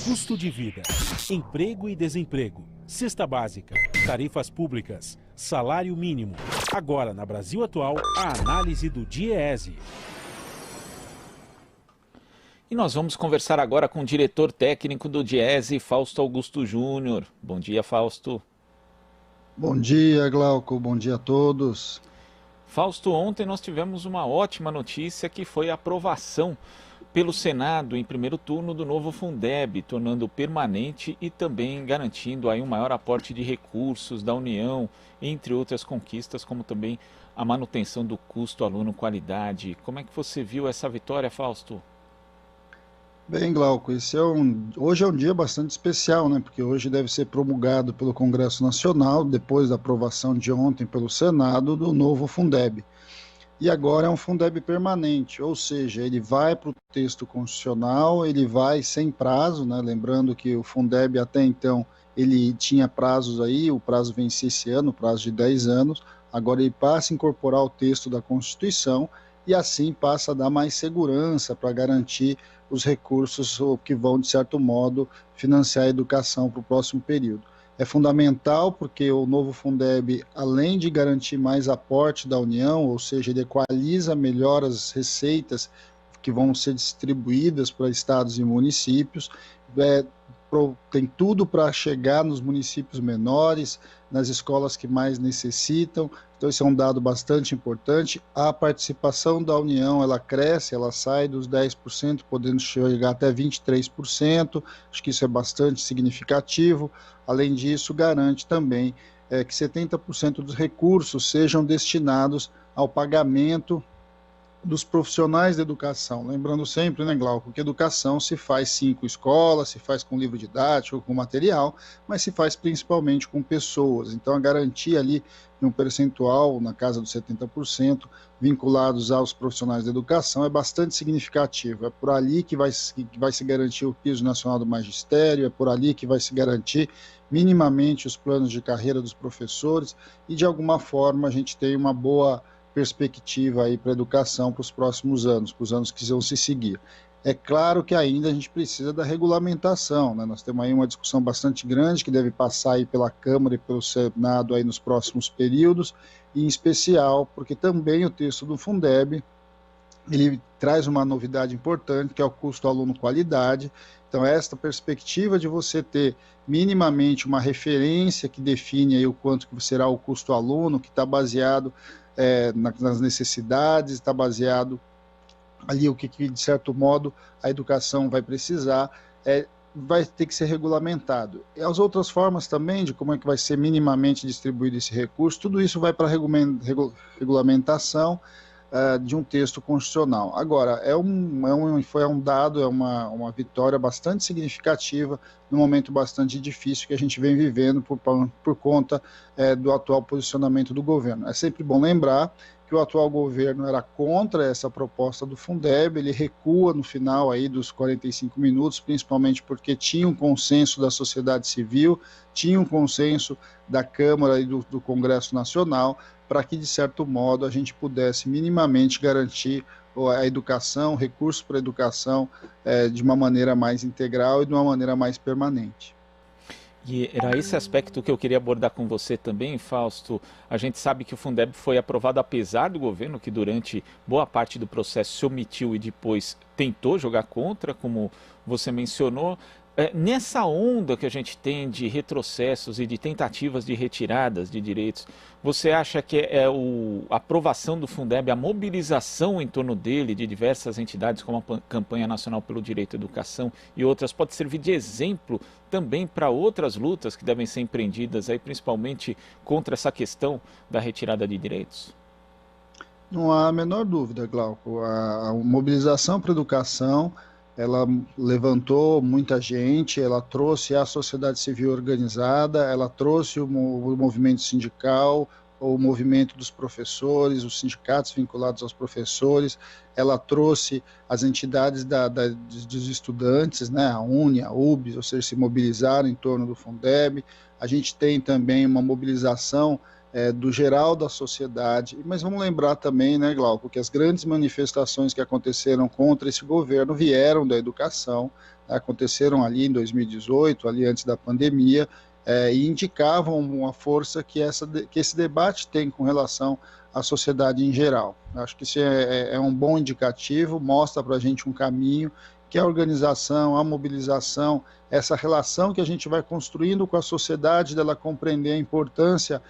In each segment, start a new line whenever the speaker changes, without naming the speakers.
Custo de vida, emprego e desemprego, cesta básica, tarifas públicas, salário mínimo. Agora, na Brasil Atual, a análise do DIEESE.
E nós vamos conversar agora com o diretor técnico do DIEESE, Fausto Augusto Júnior. Bom dia, Fausto.
Bom dia, Glauco. Bom dia a todos.
Fausto, ontem nós tivemos uma ótima notícia que foi a aprovação pelo Senado em primeiro turno do novo Fundeb, tornando permanente e também garantindo aí um maior aporte de recursos da União, entre outras conquistas, como também a manutenção do custo aluno-qualidade. Como é que você viu essa vitória, Fausto?
Bem, Glauco, hoje é um dia bastante especial, né? Porque hoje deve ser promulgado pelo Congresso Nacional, depois da aprovação de ontem pelo Senado, do novo Fundeb. E agora é um Fundeb permanente, ou seja, ele vai para o texto constitucional, ele vai sem prazo, né? Lembrando que o Fundeb até então ele tinha prazos aí, o prazo vencia esse ano, o prazo de 10 anos, agora ele passa a incorporar o texto da Constituição e assim passa a dar mais segurança para garantir os recursos que vão, de certo modo, financiar a educação para o próximo período. É fundamental porque o novo Fundeb, além de garantir mais aporte da União, ou seja, ele equaliza melhor as receitas que vão ser distribuídas para estados e municípios, tem tudo para chegar nos municípios menores, nas escolas que mais necessitam. Então esse é um dado bastante importante. A participação da União, ela cresce, ela sai dos 10%, podendo chegar até 23%, acho que isso é bastante significativo. Além disso, garante também que 70% dos recursos sejam destinados ao pagamento dos profissionais da educação. Lembrando sempre, né, Glauco, que educação se faz sim com escola, se faz com livro didático, com material, mas se faz principalmente com pessoas. Então, a garantia ali de um percentual na casa dos 70% vinculados aos profissionais da educação é bastante significativo. É por ali que vai se garantir o piso nacional do magistério, é por ali que vai se garantir minimamente os planos de carreira dos professores e, de alguma forma, a gente tem uma boa perspectiva aí para a educação para os próximos anos, para os anos que vão se seguir. É claro que ainda a gente precisa da regulamentação, né? Nós temos aí uma discussão bastante grande que deve passar aí pela Câmara e pelo Senado aí nos próximos períodos, e em especial porque também o texto do Fundeb, ele traz uma novidade importante, que é o custo aluno-qualidade. Então, esta perspectiva de você ter minimamente uma referência que define aí o quanto que será o custo aluno, que está baseado nas necessidades, está baseado ali o que, de certo modo, a educação vai precisar, vai ter que ser regulamentado. E as outras formas também de como é que vai ser minimamente distribuído esse recurso, tudo isso vai para a regulamentação de um texto constitucional. Agora, foi um dado, é uma vitória bastante significativa num momento bastante difícil que a gente vem vivendo por conta do atual posicionamento do governo. É sempre bom lembrar que o atual governo era contra essa proposta do Fundeb, ele recua no final aí dos 45 minutos, principalmente porque tinha um consenso da sociedade civil, tinha um consenso da Câmara e do Congresso Nacional, para que, de certo modo, a gente pudesse minimamente garantir a educação, recursos para a educação de uma maneira mais integral e de uma maneira mais permanente.
E era esse aspecto que eu queria abordar com você também, Fausto. A gente sabe que o Fundeb foi aprovado apesar do governo, que durante boa parte do processo se omitiu e depois tentou jogar contra, como você mencionou. Nessa onda que a gente tem de retrocessos e de tentativas de retiradas de direitos, você acha que a aprovação do Fundeb, a mobilização em torno dele de diversas entidades, como a Campanha Nacional pelo Direito à Educação e outras, pode servir de exemplo também para outras lutas que devem ser empreendidas, aí, principalmente contra essa questão da retirada de direitos?
Não há a menor dúvida, Glauco. A mobilização para a educação, ela levantou muita gente, ela trouxe a sociedade civil organizada, ela trouxe o movimento sindical, o movimento dos professores, os sindicatos vinculados aos professores, ela trouxe as entidades dos estudantes, né, a UNE, a UBS, ou seja, se mobilizaram em torno do Fundeb. A gente tem também uma mobilização do geral da sociedade. Mas vamos lembrar também, né, Glauco, que as grandes manifestações que aconteceram contra esse governo vieram da educação, aconteceram ali em 2018, ali antes da pandemia, e indicavam uma força que esse debate tem com relação à sociedade em geral. Acho que isso é um bom indicativo, mostra para a gente um caminho, que a organização, a mobilização, essa relação que a gente vai construindo com a sociedade, dela compreender a importância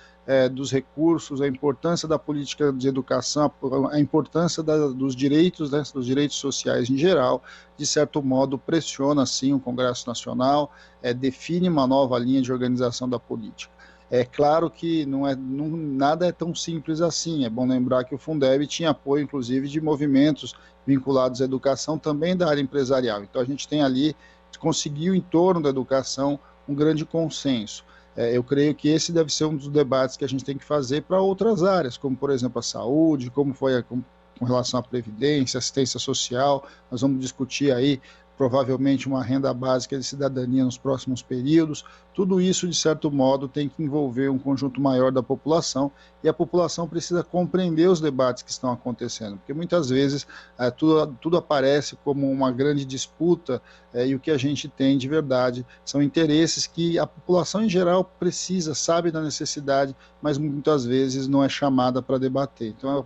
dos recursos, a importância da política de educação, a importância dos direitos, né, dos direitos sociais em geral, de certo modo pressiona sim o Congresso Nacional, define uma nova linha de organização da política. É claro que nada é tão simples assim. É bom lembrar que o Fundeb tinha apoio, inclusive, de movimentos vinculados à educação, também da área empresarial. Então, a gente tem ali, conseguiu em torno da educação um grande consenso. Eu creio que esse deve ser um dos debates que a gente tem que fazer para outras áreas, como, por exemplo, a saúde, como foi com relação à previdência, assistência social. Nós vamos discutir aí provavelmente uma renda básica de cidadania nos próximos períodos. Tudo isso, de certo modo, tem que envolver um conjunto maior da população, e a população precisa compreender os debates que estão acontecendo, porque muitas vezes tudo aparece como uma grande disputa, e o que a gente tem de verdade são interesses que a população em geral precisa, sabe da necessidade, mas muitas vezes não é chamada para debater. Então,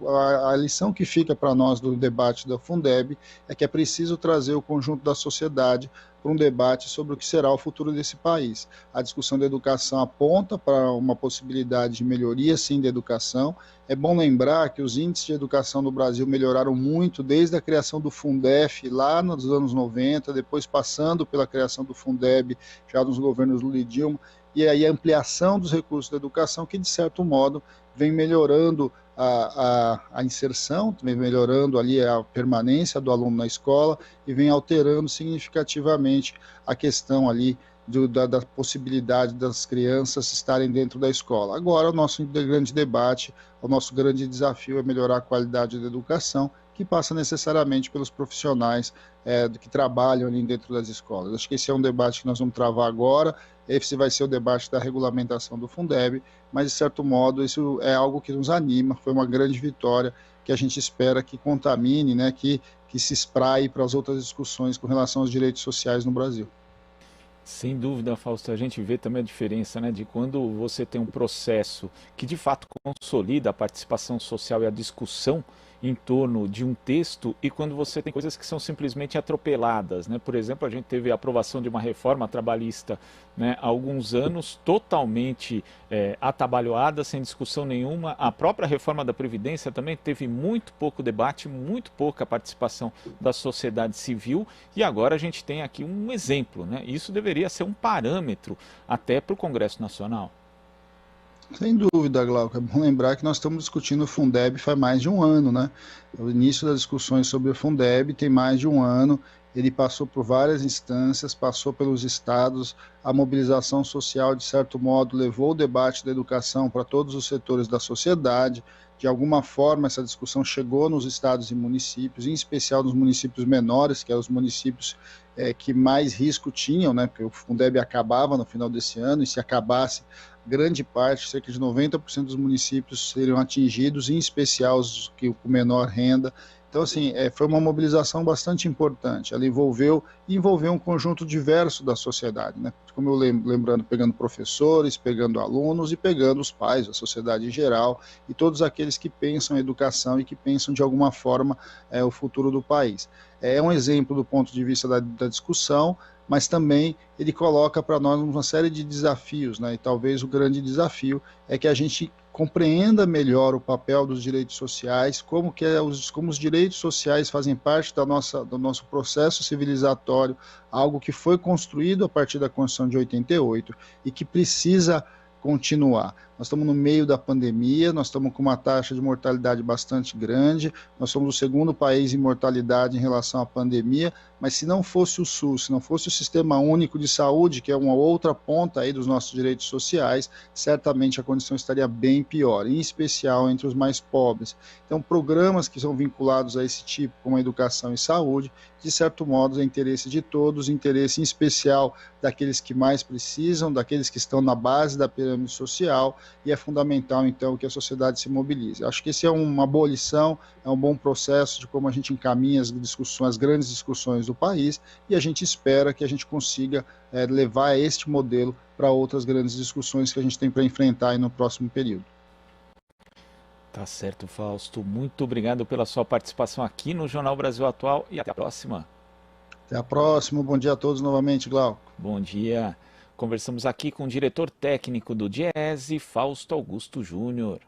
a lição que fica para nós do debate da Fundeb é que é preciso trazer o conjunto da sociedade para um debate sobre o que será o futuro desse país. A discussão da educação aponta para uma possibilidade de melhoria, sim, da educação. É bom lembrar que os índices de educação no Brasil melhoraram muito desde a criação do Fundef, lá nos anos 90, depois passando pela criação do Fundeb, já nos governos Lula e Dilma, e aí a ampliação dos recursos da educação, que, de certo modo, vem melhorando a inserção, vem melhorando ali a permanência do aluno na escola e vem alterando significativamente a questão ali da possibilidade das crianças estarem dentro da escola. Agora, o nosso grande debate, o nosso grande desafio é melhorar a qualidade da educação, que passa necessariamente pelos profissionais que trabalham ali dentro das escolas. Acho que esse é um debate que nós vamos travar agora. Esse vai ser o debate da regulamentação do Fundeb, mas, de certo modo, isso é algo que nos anima, foi uma grande vitória que a gente espera que contamine, né, que se espraie para as outras discussões com relação aos direitos sociais no Brasil.
Sem dúvida, Fausto, a gente vê também a diferença, né, de quando você tem um processo que de fato consolida a participação social e a discussão em torno de um texto, e quando você tem coisas que são simplesmente atropeladas, né? Por exemplo, a gente teve a aprovação de uma reforma trabalhista, né, há alguns anos, totalmente atabalhoada, sem discussão nenhuma. A própria reforma da Previdência também teve muito pouco debate, muito pouca participação da sociedade civil, e agora a gente tem aqui um exemplo, né? Isso deveria ser um parâmetro até para o Congresso Nacional.
Sem dúvida, Glauco. É bom lembrar que nós estamos discutindo o Fundeb faz mais de um ano, né? O início das discussões sobre o Fundeb tem mais de um ano. Ele passou por várias instâncias, passou pelos estados, a mobilização social, de certo modo, levou o debate da educação para todos os setores da sociedade. De alguma forma, essa discussão chegou nos estados e municípios, em especial nos municípios menores, que eram os municípios que mais risco tinham, né? Porque o Fundeb acabava no final desse ano, e se acabasse, grande parte, cerca de 90% dos municípios seriam atingidos, em especial os com menor renda. Então, assim, foi uma mobilização bastante importante. Ela envolveu um conjunto diverso da sociedade, né? Como eu lembrando, pegando professores, pegando alunos e pegando os pais, a sociedade em geral, e todos aqueles que pensam em educação e que pensam de alguma forma o futuro do país. É um exemplo do ponto de vista da discussão, mas também ele coloca para nós uma série de desafios, né? E talvez o grande desafio é que a gente compreenda melhor o papel dos direitos sociais, como os direitos sociais fazem parte do nosso processo civilizatório, algo que foi construído a partir da Constituição de 88 e que precisa continuar. Nós estamos no meio da pandemia, nós estamos com uma taxa de mortalidade bastante grande, nós somos o segundo país em mortalidade em relação à pandemia, mas se não fosse o SUS, se não fosse o Sistema Único de Saúde, que é uma outra ponta aí dos nossos direitos sociais, certamente a condição estaria bem pior, em especial entre os mais pobres. Então, programas que são vinculados a esse tipo, como a educação e saúde, de certo modo é interesse de todos, interesse em especial daqueles que mais precisam, daqueles que estão na base da pirâmide social, e é fundamental, então, que a sociedade se mobilize. Acho que esse é uma boa lição, é um bom processo de como a gente encaminha as discussões, as grandes discussões do país, e a gente espera que a gente consiga levar este modelo para outras grandes discussões que a gente tem para enfrentar aí no próximo período.
Tá certo, Fausto. Muito obrigado pela sua participação aqui no Jornal Brasil Atual e até a próxima.
Até a próxima. Bom dia a todos novamente, Glauco.
Bom dia. Conversamos aqui com o diretor técnico do Diese, Fausto Augusto Júnior.